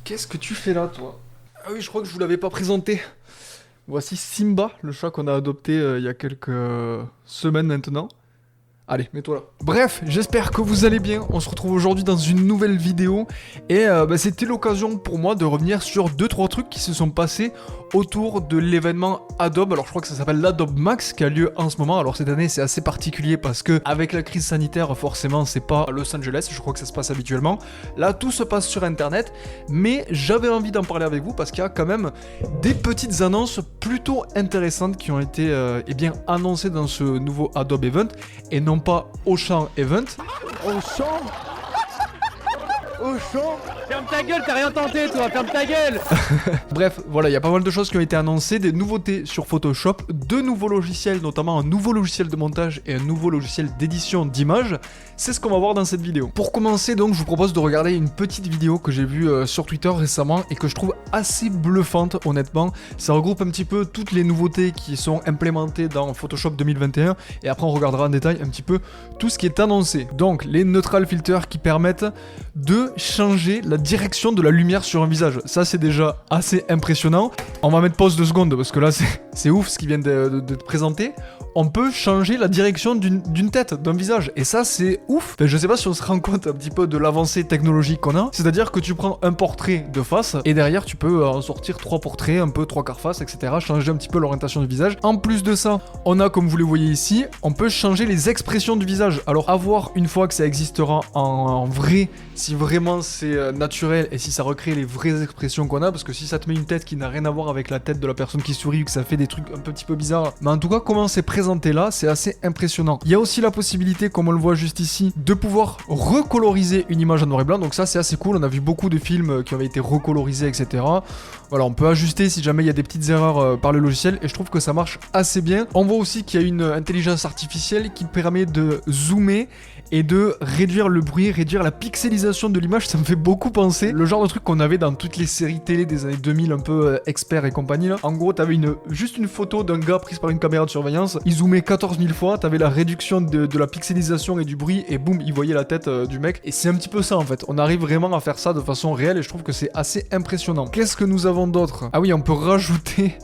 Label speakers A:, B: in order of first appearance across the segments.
A: Qu'est-ce que tu fais là, toi? Ah oui, je crois que je vous l'avais pas présenté. Voici Simba, le chat qu'on a adopté il y a quelques semaines maintenant. Allez, mets-toi là. Bref, j'espère que vous allez bien. On se retrouve aujourd'hui dans une nouvelle vidéo. Et c'était l'occasion pour moi de revenir sur 2-3 trucs qui se sont passés autour de l'événement Adobe. Alors je crois que ça s'appelle l'Adobe Max qui a lieu en ce moment. Alors cette année c'est assez particulier parce que avec la crise sanitaire forcément c'est pas à Los Angeles. Je crois que ça se passe habituellement. Là tout se passe sur internet. Mais j'avais envie d'en parler avec vous parce qu'il y a quand même des petites annonces plutôt intéressantes qui ont été annoncées dans ce nouveau Adobe Event. Et non pas Auchan Event.
B: Auchan
C: Ferme ta gueule, t'as rien tenté toi, ferme ta gueule.
A: Bref, voilà, il y a pas mal de choses qui ont été annoncées, des nouveautés sur Photoshop, deux nouveaux logiciels, notamment un nouveau logiciel de montage et un nouveau logiciel d'édition d'images. C'est ce qu'on va voir dans cette vidéo. Pour commencer donc, je vous propose de regarder une petite vidéo que j'ai vue sur Twitter récemment et que je trouve assez bluffante honnêtement. Ça regroupe un petit peu toutes les nouveautés qui sont implémentées dans Photoshop 2021 et après on regardera en détail un petit peu tout ce qui est annoncé. Donc les neutral filters qui permettent de changer la direction de la lumière sur un visage. Ça c'est déjà assez impressionnant. On va mettre pause 2 secondes parce que là c'est ouf ce qui vient de te présenter. On peut changer la direction d'une tête, d'un visage. Et ça, c'est ouf. Enfin, je sais pas si on se rend compte un petit peu de l'avancée technologique qu'on a. C'est-à-dire que tu prends un portrait de face et derrière, tu peux en sortir 3 portraits, un peu 3 quarts face, etc. Changer un petit peu l'orientation du visage. En plus de ça, on a, comme vous le voyez ici, on peut changer les expressions du visage. Alors, à voir une fois que ça existera en vrai, si vraiment c'est naturel et si ça recrée les vraies expressions qu'on a. Parce que si ça te met une tête qui n'a rien à voir avec la tête de la personne qui sourit ou que ça fait des trucs un petit peu bizarres. Mais en tout cas, comment c'est présenté là, c'est assez impressionnant. Il y a aussi la possibilité, comme on le voit juste ici, de pouvoir recoloriser une image en noir et blanc. Donc ça, c'est assez cool. On a vu beaucoup de films qui avaient été recolorisés, etc. Voilà, on peut ajuster si jamais il y a des petites erreurs par le logiciel et je trouve que ça marche assez bien. On voit aussi qu'il y a une intelligence artificielle qui permet de zoomer et de réduire le bruit, réduire la pixelisation de l'image. Ça me fait beaucoup penser le genre de truc qu'on avait dans toutes les séries télé des années 2000, un peu experts et compagnie là. En gros, t'avais juste une photo d'un gars prise par une caméra de surveillance, il zoomait 14 000 fois, t'avais la réduction de la pixelisation et du bruit et boum, il voyait la tête du mec. Et c'est un petit peu ça en fait. On arrive vraiment à faire ça de façon réelle et je trouve que c'est assez impressionnant. Qu'est-ce que nous avons d'autre? Ah oui, on peut rajouter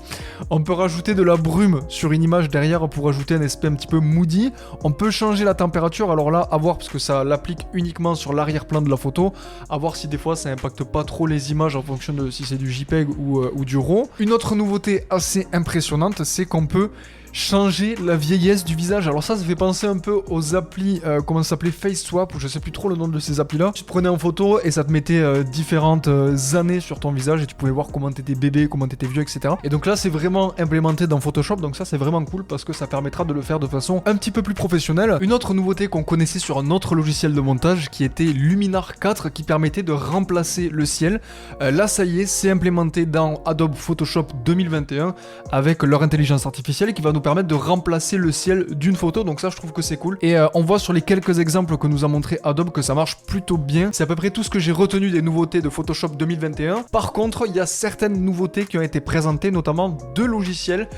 A: de la brume sur une image derrière pour ajouter un aspect un petit peu moody. On peut changer la température. Alors là, à voir parce que ça l'applique uniquement sur l'arrière-plan de la photo. À voir si des fois ça impacte pas trop les images en fonction de si c'est du JPEG ou du RAW. Une autre nouveauté assez impressionnante, c'est qu'on peut changer la vieillesse du visage. Alors ça fait penser un peu aux applis, comment ça s'appelait, Face Swap, ou je sais plus trop le nom de ces applis là. Tu te prenais en photo et ça te mettait différentes années sur ton visage et tu pouvais voir comment t'étais bébé, comment t'étais vieux, etc. Et donc là c'est vraiment implémenté dans Photoshop, donc ça c'est vraiment cool parce que ça permettra de le faire de façon un petit peu plus professionnelle. Une autre nouveauté qu'on connaissait sur un autre logiciel de montage qui était Luminar 4 qui permettait de remplacer le ciel. Là ça y est, c'est implémenté dans Adobe Photoshop 2021 avec leur intelligence artificielle qui va nous permettre de remplacer le ciel d'une photo, donc ça je trouve que c'est cool. Et on voit sur les quelques exemples que nous a montré Adobe que ça marche plutôt bien. C'est à peu près tout ce que j'ai retenu des nouveautés de Photoshop 2021. Par contre, il y a certaines nouveautés qui ont été présentées, notamment deux logiciels.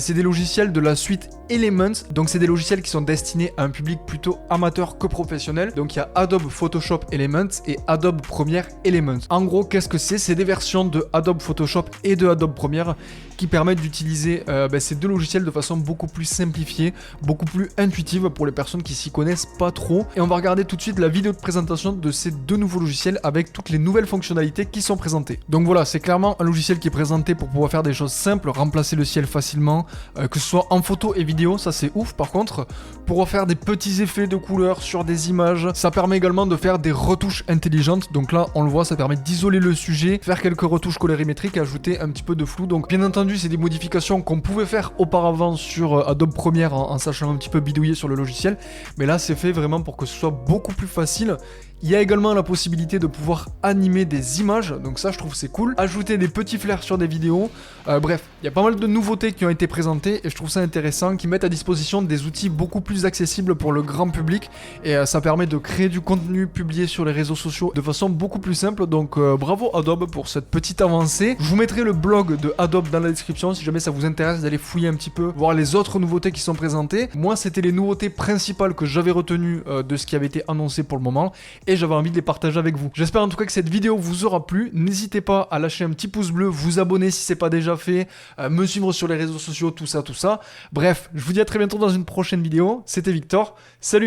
A: C'est des logiciels de la suite Elements, donc c'est des logiciels qui sont destinés à un public plutôt amateur que professionnel. Donc il y a Adobe Photoshop Elements et Adobe Premiere Elements. En gros, qu'est-ce que c'est? C'est des versions de Adobe Photoshop et de Adobe Premiere qui permettent d'utiliser ces deux logiciels de façon beaucoup plus simplifiée, beaucoup plus intuitive pour les personnes qui s'y connaissent pas trop. Et on va regarder tout de suite la vidéo de présentation de ces deux nouveaux logiciels avec toutes les nouvelles fonctionnalités qui sont présentées. Donc voilà, c'est clairement un logiciel qui est présenté pour pouvoir faire des choses simples, remplacer le ciel facilement, que ce soit en photo et vidéo, ça c'est ouf. Par contre, pour faire des petits effets de couleurs sur des images, ça permet également de faire des retouches intelligentes. Donc là, on le voit, ça permet d'isoler le sujet, faire quelques retouches colorimétriques et ajouter un petit peu de flou. Donc bien entendu, c'est des modifications qu'on pouvait faire auparavant sur Adobe Premiere en sachant un petit peu bidouiller sur le logiciel, mais là c'est fait vraiment pour que ce soit beaucoup plus facile. Il y a également la possibilité de pouvoir animer des images, donc ça je trouve c'est cool. Ajouter des petits flares sur des vidéos. Bref, il y a pas mal de nouveautés qui ont été présentées et je trouve ça intéressant, qui mettent à disposition des outils beaucoup plus accessibles pour le grand public et ça permet de créer du contenu publié sur les réseaux sociaux de façon beaucoup plus simple. Donc bravo Adobe pour cette petite avancée. Je vous mettrai le blog de Adobe dans la description si jamais ça vous intéresse d'aller fouiller un petit peu, voir les autres nouveautés qui sont présentées. Moi c'était les nouveautés principales que j'avais retenues de ce qui avait été annoncé pour le moment. et j'avais envie de les partager avec vous. J'espère en tout cas que cette vidéo vous aura plu. N'hésitez pas à lâcher un petit pouce bleu, vous abonner si c'est pas déjà fait, me suivre sur les réseaux sociaux, tout ça. Bref, je vous dis à très bientôt dans une prochaine vidéo. C'était Victor, salut!